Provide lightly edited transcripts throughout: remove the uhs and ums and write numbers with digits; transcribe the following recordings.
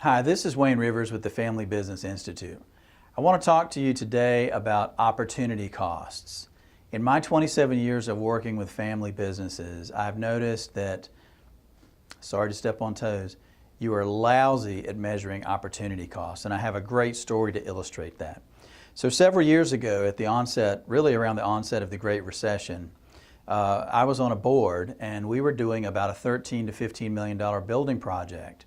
Hi, this is Wayne Rivers with the Family Business Institute. I want to talk to you today about opportunity costs. In my 27 years of working with family businesses, I've noticed that, sorry to step on toes, you are lousy at measuring opportunity costs, and I have a great story to illustrate that. So several years ago, at the onset, really around the onset of the Great Recession, I was on a board and we were doing about a $13 to $15 million building project.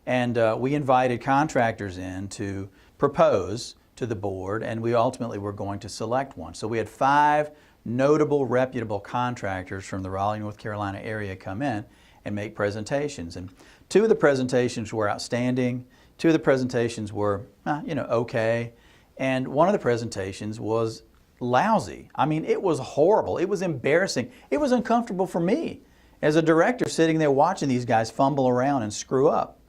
And we invited contractors in to propose to the board, and we ultimately were going to select one. So we had 5 notable, reputable contractors from the Raleigh, North Carolina area come in and make presentations. And 2 of the presentations were outstanding, 2 of the presentations were, okay, and one of the presentations was lousy. I mean, it was horrible. It was embarrassing. It was uncomfortable for me as a director sitting there watching these guys fumble around and screw up.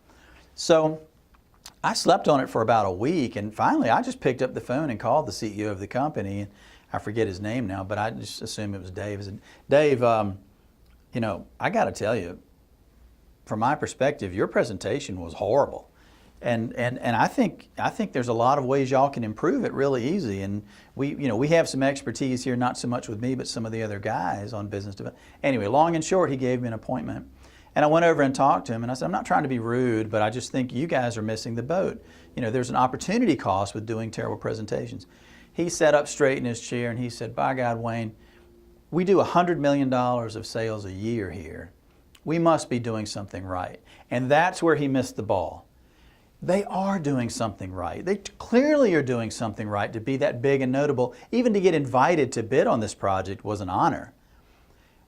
So I slept on it for about a week, and finally I just picked up the phone and called the CEO of the company. I forget his name now, but I just assume it was Dave. I said, Dave, I got to tell you, from my perspective, your presentation was horrible. And I think there's a lot of ways y'all can improve it really easy. And we have some expertise here, not so much with me, but some of the other guys on business development. Anyway, long and short, he gave me an appointment. And I went over and talked to him, and I said, I'm not trying to be rude, but I just think you guys are missing the boat. There's an opportunity cost with doing terrible presentations. He sat up straight in his chair and he said, by God, Wayne, we do $100 million of sales a year here. We must be doing something right. And that's where he missed the ball. They are doing something right. They clearly are doing something right to be that big and notable. Even to get invited to bid on this project was an honor.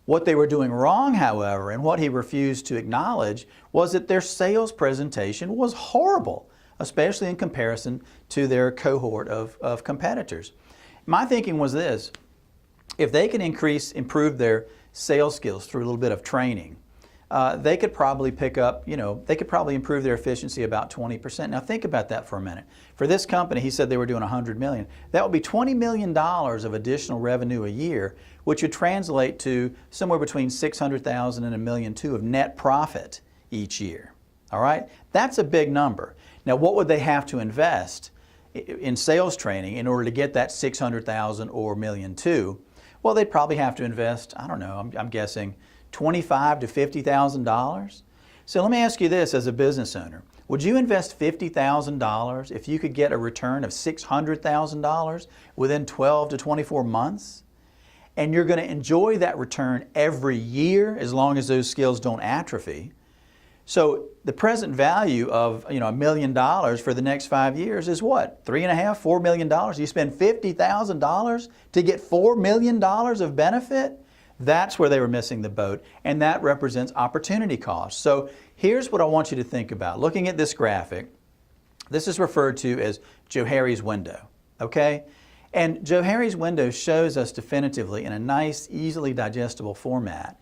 What they were doing wrong, however, and what he refused to acknowledge, was that their sales presentation was horrible, especially in comparison to their cohort of competitors. My thinking was this: if they can improve their sales skills through a little bit of training, they could probably pick up, they could probably improve their efficiency about 20%. Now think about that for a minute. For this company, he said they were doing $100 million. That would be $20 million of additional revenue a year, which would translate to somewhere between $600,000 and $1.2 million of net profit each year. All right? That's a big number. Now, what would they have to invest in sales training in order to get that $600,000 or $1.2 million? Well, they'd probably have to invest, I don't know, I'm guessing $25,000 to $50,000. So let me ask you this as a business owner. Would you invest $50,000 if you could get a return of $600,000 within 12 to 24 months? And you're going to enjoy that return every year as long as those skills don't atrophy. So the present value of $1 million for the next 5 years is what? $3.5, $4 million. You spend $50,000 to get $4 million of benefit? That's where they were missing the boat, and that represents opportunity cost. So here's what I want you to think about. Looking at this graphic, this is referred to as Johari's window, okay? And Johari's window shows us definitively in a nice, easily digestible format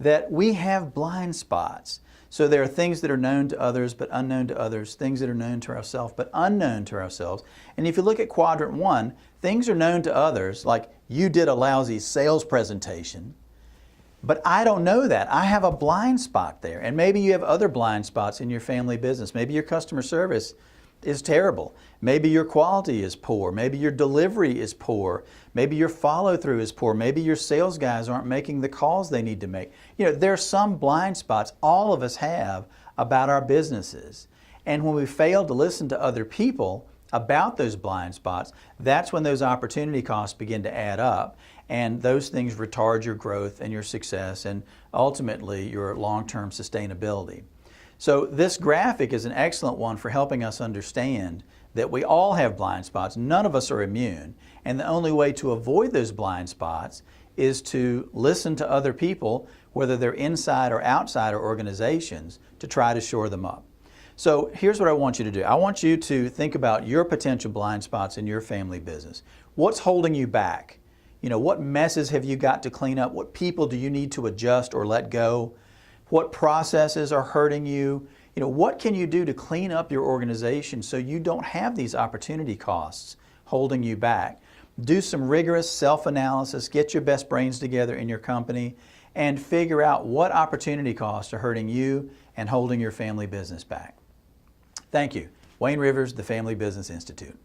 that we have blind spots. So there are things that are known to others but unknown to others, things that are known to ourselves but unknown to ourselves. And if you look at quadrant 1, things are known to others, like you did a lousy sales presentation, but I don't know that. I have a blind spot there. And maybe you have other blind spots in your family business. Maybe your customer service is terrible. Maybe your quality is poor. Maybe your delivery is poor. Maybe your follow-through is poor. Maybe your sales guys aren't making the calls they need to make. There are some blind spots all of us have about our businesses. And when we fail to listen to other people about those blind spots, that's when those opportunity costs begin to add up. And those things retard your growth and your success and ultimately your long-term sustainability. So this graphic is an excellent one for helping us understand that we all have blind spots. None of us are immune. And the only way to avoid those blind spots is to listen to other people, whether they're inside or outside our organizations, to try to shore them up. So here's what I want you to do. I want you to think about your potential blind spots in your family business. What's holding you back? What messes have you got to clean up? What people do you need to adjust or let go? What processes are hurting you? What can you do to clean up your organization so you don't have these opportunity costs holding you back? Do some rigorous self-analysis, get your best brains together in your company, and figure out what opportunity costs are hurting you and holding your family business back. Thank you. Wayne Rivers, the Family Business Institute.